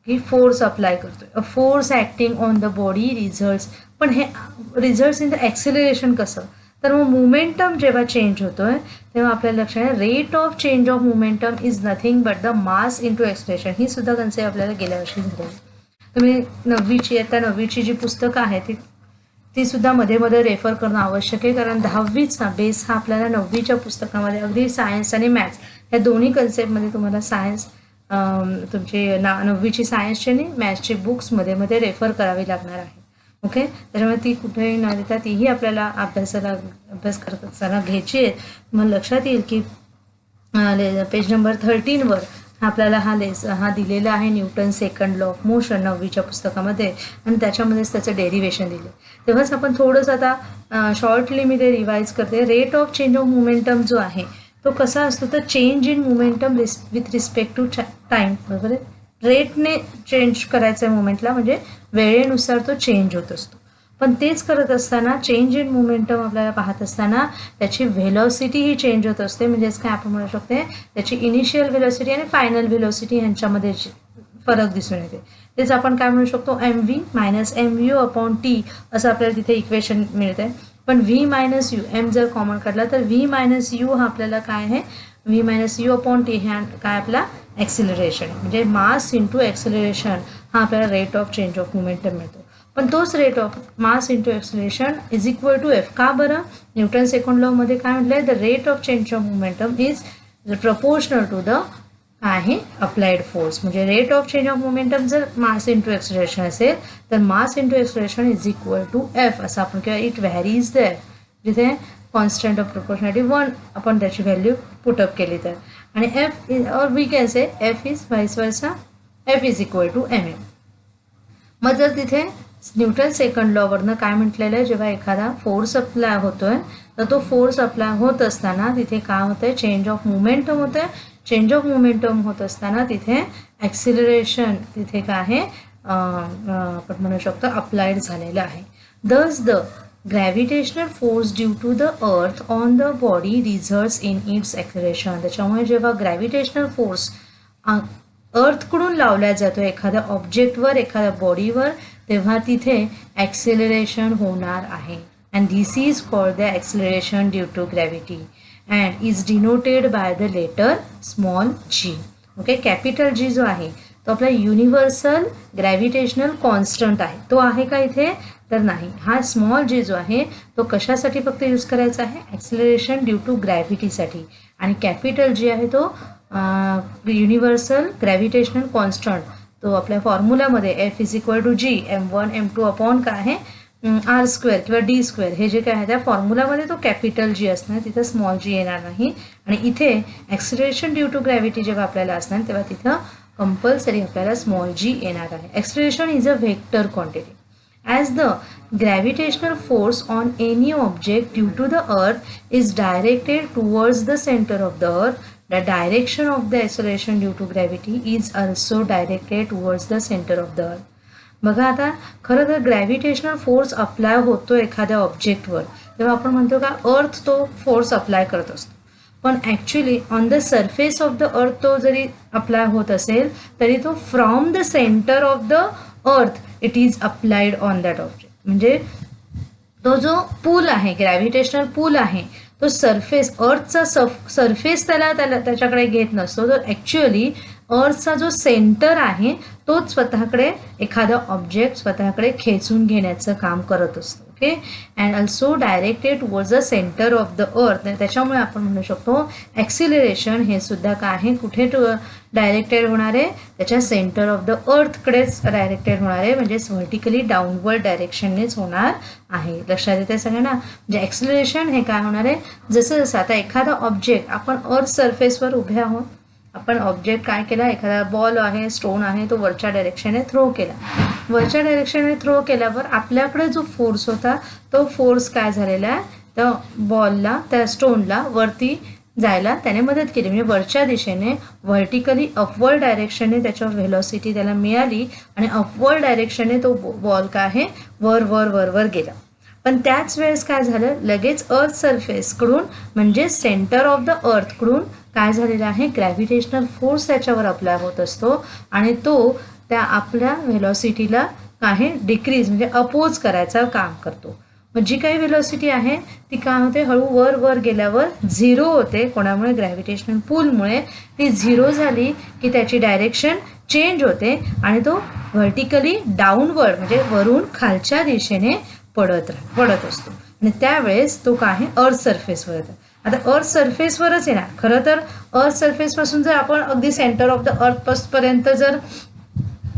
की फोर्स अप्लाय करतोय. A force acting on the body results. पण हे रिझल्ट्स इन द ॲक्सिलरेशन कसं? तर मग मोमेंटम जेव्हा चेंज होतोय तेव्हा आपल्याला लक्षात आहे, rate of change of momentum is nothing but the mass into acceleration. ही सुद्धा कन्सेप्ट आपल्याला गेल्या वर्षी झाली. तुम्ही नववीची जी पुस्तकं आहेत ती सुद्धा मध्ये मध्ये रेफर करणं आवश्यक आहे, कारण 10वीचा बेस हा आपल्याला 9वीच्या पुस्तकामध्ये अगदी सायन्स आणि मॅथ्स या दोन्ही कन्सेप्टमध्ये तुम्हाला सायन्स तुमची 9वीची सायन्सची आणि मॅथ्सची बुक्स मध्ये मध्ये रेफर करावी लागणार आहे. ओके, त्याच्यामुळे ती कुठेही न देता तीही आपल्याला अभ्यास करत असताना घ्यायची आहे. मग लक्षात येईल की पेज नंबर 13वर आपल्याला हा दिलेला आहे, Newton second law of motion 9वीच्या पुस्तकामध्ये, आणि त्याच्यामध्येच त्याचं डेरिवेशन दिलं. तेव्हाच आपण थोडंसं आता शॉर्टली मी ते रिवाईज करते. Rate of change of momentum जो आहे तो कसा असतो, तर change in momentum with respect to time. बरोबर आहे, रेटने चेंज करायचं आहे मोमेंटला, म्हणजे वेळेनुसार तो चेंज होत असतो. पण तेच करत असताना चेंज इन मोमेंटम आपल्याला पाहत असताना त्याची व्हेलॉसिटी ही चेंज होत असते. म्हणजेच काय आपण म्हणू शकते, त्याची इनिशियल व्हेलॉसिटी आणि फायनल व्हेलॉसिटी यांच्यामध्ये फरक दिसून येते. तेच आपण काय म्हणू शकतो, MV minus MU upon T असं आपल्याला तिथे इक्वेशन मिळते. पण V मायनस यू, M जर कॉमन काढला तर V मायनस यू हा आपल्याला काय आहे, V minus U upon T हे काय आपला ॲक्सिलरेशन, म्हणजे मास इंटू ॲक्सिलरेशन हा आपल्याला rate of change of momentum मिळतो. पण तोच rate of mass into acceleration is equal to F. का बरं? न्यूटन सेकंड लॉमध्ये काय म्हटलंय, the rate of change of momentum is proportional to the आहे अप्लाइड फोर्स. म्हणजे rate of change of momentum जर मास इंटू ॲक्सिलरेशन असेल तर mass into acceleration is equal to F असं आपण किंवा इट व्हॅरीज देअर, जिथे कॉन्स्टंट ऑफ प्रपोर्शनॅलिटी 1 आपण त्याची व्हॅल्यू पुटअप केली तर. आणि F इज, और we can say F is vice versa, F is equal to MM. मग जर तिथे न्यूटन सेकंड लॉवरनं काय म्हटलेलं आहे, जेव्हा एखादा फोर्स अप्लाय होतोय तर तो फोर्स अप्लाय होत असताना तिथे काय होतंय, चेंज ऑफ मोमेंटम होतंय. चेंज ऑफ मोमेंटम होत असताना तिथे ॲक्सिलरेशन तिथे काय आहे, आपण म्हणू शकतो अप्लाइड झालेलं आहे. Thus the gravitational force due to the earth on the body results in its acceleration. त्याच्यामुळे जेव्हा ग्रॅव्हिटेशनल फोर्स अर्थकडून लावला जातो एखाद्या ऑब्जेक्टवर, एखाद्या बॉडीवर, तेव्हा तिथे ॲक्सिलरेशन होणार आहे. And this is called the acceleration due to gravity and is denoted by the letter small g. Okay, capital G जो आहे तो आपला युनिव्हर्सल ग्रॅव्हिटेशनल कॉन्स्टंट आहे. तो आहे का इथे? तर नाही. हा स्मॉल g जो आहे तो कशासाठी फक्त यूज करायचा आहे, ॲक्सिलरेशन ड्यू टू ग्रॅव्हिटीसाठी. आणि कॅपिटल G आहे तो युनिव्हर्सल ग्रॅव्हिटेशनल कॉन्स्टंट, तो आपल्या फॉर्म्युलामध्ये F is equal to G M1 M2 upon काय आहे R² किंवा D², हे जे काय आहे त्या फॉर्म्युलामध्ये तो कॅपिटल G असणार, तिथं स्मॉल g येणार नाही. आणि इथे ॲक्सिलरेशन ड्यू टू ग्रॅव्हिटी जेव्हा आपल्याला असणार तेव्हा तिथं कंपल्सरी आपल्याला स्मॉल g येणार आहे. Acceleration is a vector quantity. As the gravitational force on any object due to the earth is directed towards the center of the earth, the direction of the acceleration due to gravity is also directed towards the center of the earth. बघा आता खरं तर gravitational force apply होतो एखाद्या ऑब्जेक्टवर तेव्हा आपण म्हणतो का अर्थ तो फोर्स अप्लाय करत असतो, पण actually on the surface of the अर्थ तो जरी अप्लाय होत असेल तरी तो from the centre of the earth it is applied on that object. म्हणजे तो जो पूल आहे, ग्रॅव्हिटेशनल पूल आहे, तो सरफेस अर्थचा सरफेस त्याच्याकडे घेत नसतो, तर ॲक्च्युअली अर्थचा जो सेंटर आहे तोच स्वतःकडे एखादा ऑब्जेक्ट स्वतःकडे खेचून घेण्याचं काम करत असतो. Okay, and also directed towards the centre of the earth. त्याच्यामुळे आपण म्हणू शकतो ॲक्सिलरेशन हे सुद्धा काय आहे, कुठे डायरेक्टेड होणार आहे, त्याच्या सेंटर ऑफ द अर्थकडेच डायरेक्टेड होणार आहे, म्हणजेच व्हर्टिकली डाऊनवर्ड डायरेक्शननेच होणार आहे. लक्षात येते सगळ्यांना. म्हणजे ॲक्सिलरेशन हे काय होणार आहे, जसं जसं आता एखादा ऑब्जेक्ट आपण अर्थ सरफेसवर उभे आहोत, आपण ऑब्जेक्ट काय केला, एखादा बॉल आहे, स्टोन आहे, तो वरच्या डायरेक्शनने थ्रो केला. वरच्या डायरेक्शनने थ्रो केल्यावर आपल्याकडे जो फोर्स होता तो फोर्स काय झालेला आहे, त्या बॉलला, त्या स्टोनला वरती जायला त्याने मदत केली. म्हणजे वरच्या दिशेने व्हर्टिकली अपवर्ड डायरेक्शनने त्याच्यावर व्हेलॉसिटी त्याला मिळाली आणि अपवर्ड डायरेक्शनने तो बॉल काय आहे, वर वर वर वर गेला. पण त्याच वेळेस काय झालं, लगेच अर्थ सरफेसकडून म्हणजे सेंटर ऑफ द अर्थकडून काय झालेलं आहे, ग्रॅव्हिटेशनल फोर्स त्याच्यावर अप्लाय होत असतो आणि तो त्या आपल्या व्हेलॉसिटीला काय डिक्रीज म्हणजे अपोज करायचं काम करतो. मग जी काही व्हेलॉसिटी आहे ती काय होते, हळू वर वर गेल्यावर झिरो होते. कोणामुळे, ग्रॅव्हिटेशनल पूलमुळे ती झिरो झाली की त्याची डायरेक्शन चेंज होते आणि तो व्हर्टिकली डाऊनवर्ड म्हणजे वरून खालच्या दिशेने पडत असतो आणि त्यावेळेस तो काय आहे, अर्थ सरफेसवर येतो. आता अर्थ सरफेसवरच येणार. खरं तर अर्थ सरफेसपासून जर आपण अगदी सेंटर ऑफ द अर्थपर्यंत जर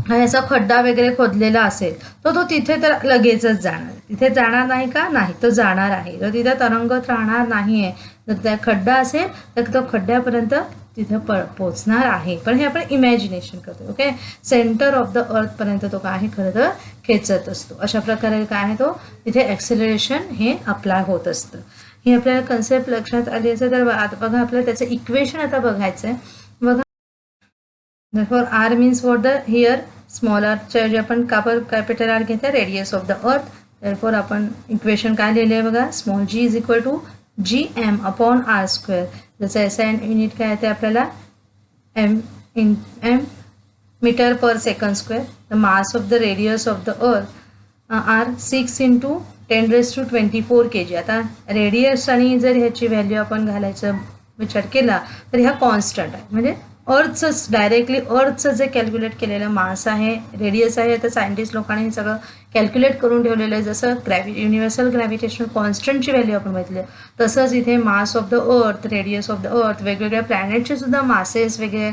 ह्याचा खड्डा वगैरे खोदलेला असेल तर तो तिथे तर लगेचच जाणार. तिथे जाणार नाही का, नाही, तो जाणार आहे. तर तिथे तरंगत राहणार नाही आहे. जर त्या खड्डा असेल तर तो खड्ड्यापर्यंत तिथे पोचणार आहे. पण हे आपण इमॅजिनेशन करतो. ओके, सेंटर ऑफ द अर्थपर्यंत तो काय आहे, खरं तर खेचत असतो. अशा प्रकारे काय आहे, तो तिथे ॲक्सिलरेशन हे अप्लाय होत असतं. ही आपल्याला कन्सेप्ट लक्षात आली असेल तर आता बघा, आपल्याला त्याचं इक्वेशन आता बघायचं आहे. बघा, therefore r means what, the here small r च्या ऐवजी आपण कॅपिटल आर घेतला, radius of the earth. therefore आपण इक्वेशन काय लिहिले आहे बघा, small g is equal to gm upon R square. जसं एसआय युनिट काय आहे ते आपल्याला m metre per second square. The mass of the radius of the earth R 6 × 10⁻24 kg. आता रेडियस आणि जर ह्याची व्हॅल्यू आपण घालायचं विचार केला तर ह्या कॉन्स्टंट आहे. म्हणजे अर्थचंच डायरेक्टली अर्थचं जे कॅल्क्युलेट केलेलं मास आहे, रेडियस आहे, तर सायंटिस्ट लोकांनी हे सगळं कॅल्क्युलेट करून ठेवलेलं आहे. जसं युनिव्हर्सल ग्रॅव्हिटेशनल कॉन्स्टंटची व्हॅल्यू आपण बघितली, तसंच इथे मास ऑफ द अर्थ, रेडियस ऑफ द अर्थ, वेगवेगळ्या प्लॅनेटचे सुद्धा मासेस, वेगळे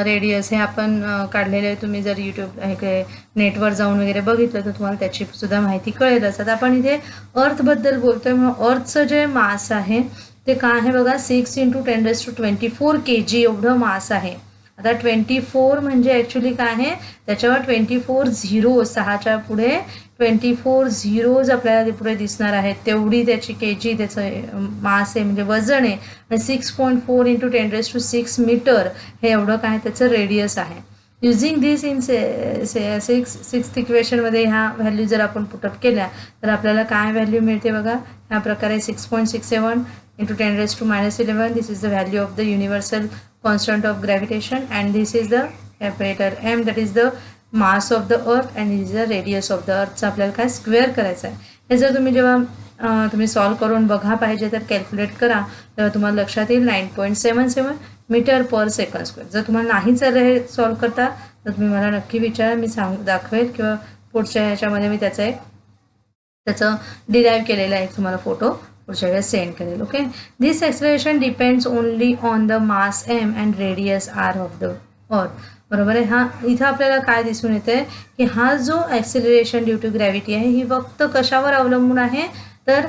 रेडियस हे आपण काढलेले आहे. तुम्ही जर यूट्यूब हे नेटवर जाऊन वगैरे बघितलं तर तुम्हाला त्याची सुद्धा माहिती कळेलच. आता आपण इथे अर्थबद्दल बोलतोय, म्हणून अर्थचं जे मास आहे ते काय आहे बघा, 6 × 10⁻24 kg एवढं मास आहे. आता 24 म्हणजे ॲक्च्युली काय आहे, त्याच्यावर 24 झिरो, 6च्या पुढे 24 झिरोज आपल्याला पुढे दिसणार आहेत. तेवढी त्याची kg त्याचं मास आहे, म्हणजे वजन आहे. आणि 6.4 × 10⁻6 मीटर हे एवढं काय त्याचं रेडियस आहे. युझिंग दिस इन सिक्स्थ इक्वेशनमध्ये ह्या व्हॅल्यू जर आपण पुटअप केल्या तर आपल्याला काय व्हॅल्यू मिळते बघा, ह्या प्रकारे 6.67 × 10⁻11. This is the value of the universal constant of gravitation, and this is the capital M, that is the mass of the earth, and this is the radius of the earth. आपल्याला काय square करायचं आहे. हे जर तुम्ही जेव्हा तुम्ही solve करून बघा पाहिजे तर कॅल्क्युलेट करा, तेव्हा तुम्हाला लक्षात येईल 9.77 मीटर पर सेकंड स्क्वेअर. जर तुम्हाला नाही जर हे सॉल्व करता तर तुम्ही मला नक्की विचारा, मी दाखवेल किंवा पुढच्या ह्याच्यामध्ये मी त्याचं डिराईव्ह केलेला एक तुम्हाला फोटो पुढच्या वेळेस सेंड करेल. Okay, this acceleration depends only on the mass m and radius r of the earth. बरोबर आहे. हा इथं आपल्याला काय दिसून येते की हा जो ॲक्सिलरेशन ड्यू टू ग्रॅव्हिटी आहे ही फक्त कशावर अवलंबून आहे, तर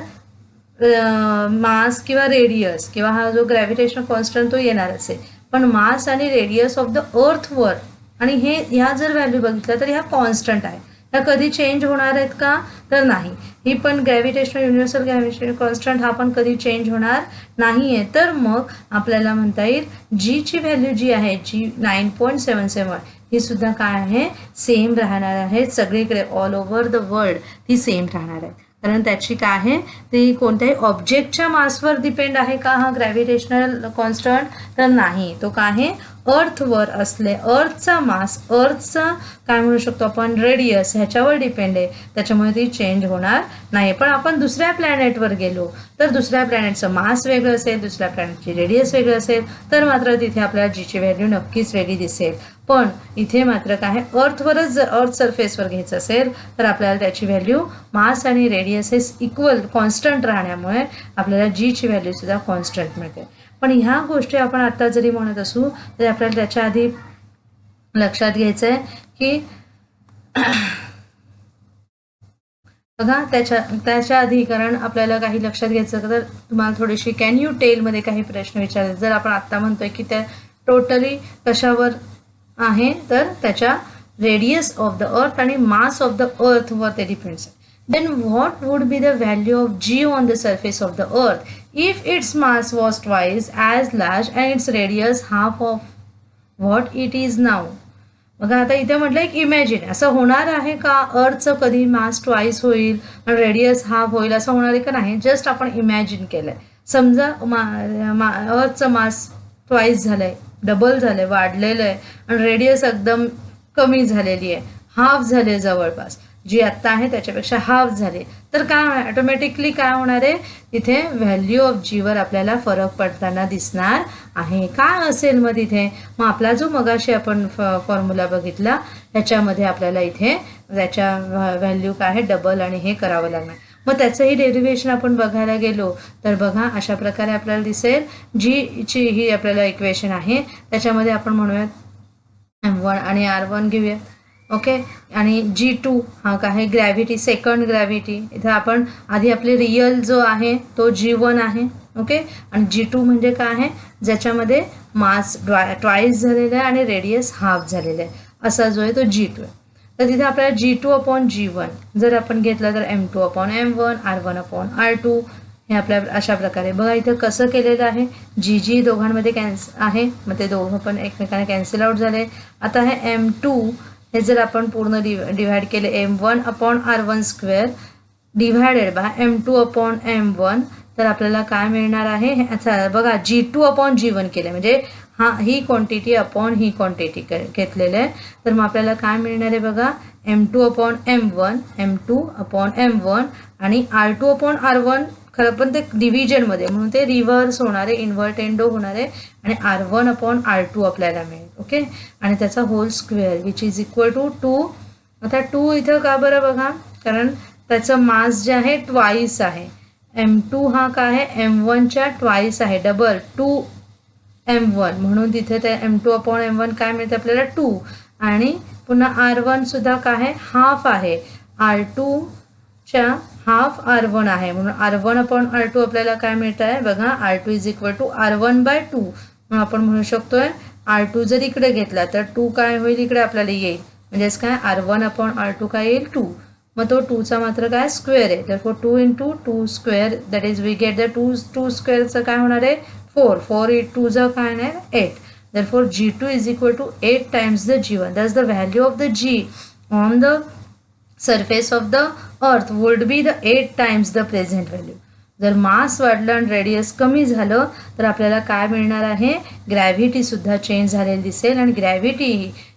मास किंवा रेडियस किंवा हा जो ग्रॅव्हिटेशनल कॉन्स्टंट तो येणारच आहे, पण मास आणि रेडियस ऑफ द अर्थवर, आणि हे ह्या जर व्हॅल्यू बघितल्या तर ह्या कॉन्स्टंट आहे. ह्या कधी चेंज होणार आहेत का, तर नाही. ही पण ग्रॅव्हिटेशनल युनिव्हर्सल ग्रॅव्हिटेशनल कॉन्स्टंट हा पण कधी चेंज होणार नाही आहे. तर मग आपल्याला म्हणता येईल जीची व्हॅल्यू जी आहे, जी 9.77, ही सुद्धा काय आहे, सेम राहणार आहे. सगळीकडे ऑल ओव्हर द वर्ल्ड ती सेम राहणार आहे. कारण त्याची काय आहे, ती कोणत्याही ऑब्जेक्टच्या मासवर डिपेंड आहे का हा ग्रॅव्हिटेशनल कॉन्स्टंट, तर नाही. तो काय आहे, अर्थवर असले, अर्थचा मास, अर्थचा काय म्हणू शकतो आपण रेडियस, ह्याच्यावर डिपेंड आहे. त्याच्यामुळे ती चेंज होणार नाही. पण आपण दुसऱ्या प्लॅनेटवर गेलो तर दुसऱ्या प्लॅनेटचं मास वेगळं असेल, दुसऱ्या प्लॅनेटची रेडियस वेगळं असेल, तर मात्र तिथे आपल्याला जीची व्हॅल्यू नक्कीच वेगळी दिसेल. पण इथे मात्र काय, अर्थवरच जर अर्थ सरफेसवर घ्यायचं असेल तर आपल्याला त्याची व्हॅल्यू मास आणि रेडियस हे इक्वल कॉन्स्टंट राहण्यामुळे आपल्याला जीची व्हॅल्यू सुद्धा कॉन्स्टंट मिळते. पण ह्या गोष्टी आपण आता जरी म्हणत असू तरी आपल्याला त्याच्या आधी लक्षात घ्यायचं आहे की बघा, त्याच्या आधी कारण आपल्याला काही लक्षात घ्यायचं तर तुम्हाला थोडीशी कॅन यू टेलमध्ये काही प्रश्न विचारले. जर आपण आत्ता म्हणतोय की त्या टोटली कशावर आहे, तर त्याच्या रेडियस ऑफ द अर्थ आणि मास ऑफ द अर्थ वर ते डिपेंड्स आहे. then what would be the value of g on the surface of the earth if its mass was twice as large and its radius half of what it is now? बघा, आता इथे म्हटलं एक imagine, असं होणार आहे का अर्थचं कधी मास ट्वाईस होईल आणि रेडियस हाफ होईल, असं होणार आहे का नाही. जस्ट आपण इमॅजिन केलंय. समजा अर्थचं मास ट्वाईस झालंय, डबल झालंय, वाढलेलं आहे आणि रेडियस एकदम कमी झालेली आहे, हाफ झाले, जवळपास जी आत्ता आहे त्याच्यापेक्षा हाफ झाले, तर काय ऑटोमॅटिकली काय होणार आहे, तिथे व्हॅल्यू ऑफ जीवर आपल्याला फरक पडताना दिसणार आहे. काय असेल मग तिथे, मग आपला जो मगाशी आपण फॉर्म्युला बघितला त्याच्यामध्ये आपल्याला इथे त्याच्या व्हॅल्यू काय आहे, डबल आणि हे करावं लागणार. मग त्याचंही डेरिव्हेशन आपण बघायला गेलो तर बघा अशा प्रकारे आपल्याला दिसेल. जीची ही आपल्याला इक्वेशन आहे, त्याच्यामध्ये आपण म्हणूयात M1 आणि R1 घेऊया. ओके, आणि G2 हा काय आहे, ग्रॅव्हिटी, सेकंड ग्रॅव्हिटी. इथं आपण आधी आपले रियल जो आहे तो G1 आहे. ओके, आणि G2 म्हणजे काय आहे, ज्याच्यामध्ये मास ट्वाईस झालेला आहे आणि रेडियस हाफ झालेला आहे, असा जो आहे तो G2 आहे. तर तिथे आपल्याला G2/G1 जर आपण घेतलं तर M2/M1, R1/R2 हे आपल्या अशा प्रकारे. बघा इथं कसं केलेलं आहे, जी दोघांमध्ये आहे, मग ते दोघं पण एकमेकांना कॅन्सल आउट झाले. आता हे M2 हे जर आपण पूर्ण डिव्हाइड केले M1/R1² डिव्हायडेड बाय M2/M1, तर आपल्याला काय मिळणार आहे. अच्छा बघा, G2/G1 केले म्हणजे ही क्वांटिटी अपॉन ही क्वांटिटी घेतलेलं आहे, तर मग आपल्याला काय मिळणार आहे बघा, M2/M1, M2/M1 आणि R2/R1. खरं पण ते डिव्हिजनमध्ये म्हणून ते रिव्हर्स होणार आहे, इन्व्हर्टेंडो होणार आहे आणि R1/R2 आपल्याला मिळेल. ओके, आणि त्याचा whole square which is equal to 2. आता 2 इथं का बरं बघा, कारण त्याचं मास जे आहे ट्वाईस आहे. M2 हा काय आहे, M1च्या ट्वाईस आहे, डबल 2M1, म्हणून तिथे ते M2/M1 काय मिळते आपल्याला 2. आणि पुन्हा R1 सुद्धा काय आहे, हाफ आहे, R2च्या हाफ R1 आहे, म्हणून R1/R2 आपल्याला काय मिळत आहे बघा, R2 is equal to R1/2. म्हणून आपण म्हणू शकतोय R2 जर इकडे घेतला तर 2 काय होईल, इकडे आपल्याला येईल, म्हणजेच काय R1/R2 काय येईल 2. मग तो 2चा मात्र काय स्क्वेअर आहे, तर 2 × 2 square, that is we get the 2 स्क्वेअरचं काय होणार आहे 4. 4 × 2 काय होणार 8. Therefore G2 is equal to 8 times the G1. Thus the value of the G on the surface of the earth would be the 8 times the present value. जर मास वाढलं आणि radius कमी झालं तर आपल्याला काय मिळणार आहे, ग्रॅव्हिटी सुद्धा चेंज झालेली दिसेल. आणि ग्रॅव्हिटी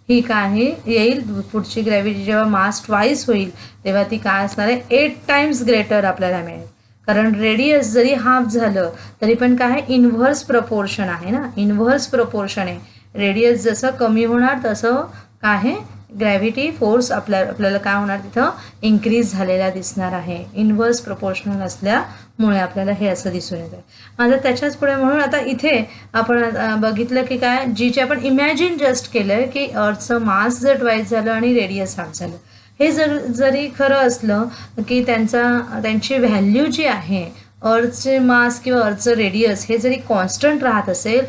ही काय येईल, पुढची ग्रॅव्हिटी जेव्हा मास ट्वाईस होईल तेव्हा ती काय असणार आहे, 8 टाइम्स ग्रेटर आपल्याला मिळेल. कारण रेडियस जरी हाफ झालं तरी पण काय इन्व्हर्स प्रपोर्शन आहे ना, इन्व्हर्स प्रपोर्शन आहे. रेडियस जसं कमी होणार तसं काय ग्रॅव्हिटी फोर्स आपल्याला काय होणार, तिथं इन्क्रीज झालेला दिसणार आहे. इन्व्हर्स प्रपोर्शनल असल्यामुळे आपल्याला हे असं दिसून येतं. माझं त्याच्याच पुढे म्हणून आता इथे आपण बघितलं की काय, जीचे आपण इमॅजिन जस्ट केलं की अर्थचं मास जर ट्वाईस झालं आणि रेडियस हाफ झालं, हे जरी खरं असलं की त्यांची व्हॅल्यू जी आहे, अर्थचे मास किंवा अर्थचं रेडियस हे जरी कॉन्स्टंट राहत असेल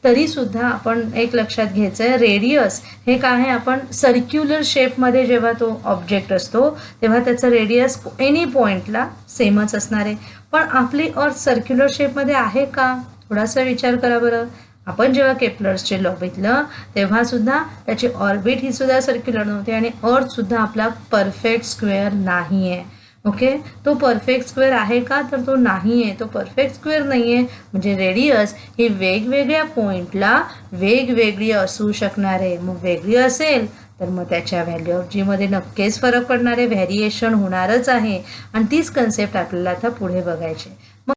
तरीसुद्धा आपण एक लक्षात घ्यायचं आहे, रेडियस हे काय आहे, आपण सर्क्युलर शेपमध्ये जेव्हा तो ऑब्जेक्ट असतो तेव्हा त्याचं रेडियस एनी पॉईंटला सेमच असणार आहे. पण आपली अर्थ सर्क्युलर शेपमध्ये आहे का, थोडासा विचार करा बरं. आपण जेव्हा केपलर्सचे लॉ बघितलं तेव्हा सुद्धा त्याची ऑर्बिट ही सुद्धा सर्क्युलर नव्हती आणि अर्थ सुद्धा आपला परफेक्ट स्क्वेअर नाही आहे. ओके, तो परफेक्ट स्क्वेअर आहे का, तर तो नाही आहे. तो परफेक्ट स्क्वेअर नाही आहे म्हणजे रेडियस ही वेगवेगळ्या पॉईंटला वेगवेगळी असू शकणार आहे. मग वेगळी असेल तर मग त्याच्या व्हॅल्यू ऑफ जीमध्ये नक्कीच फरक पडणार आहे, व्हॅरिएशन होणारच आहे. आणि तीच कन्सेप्ट आपल्याला आता पुढे बघायची.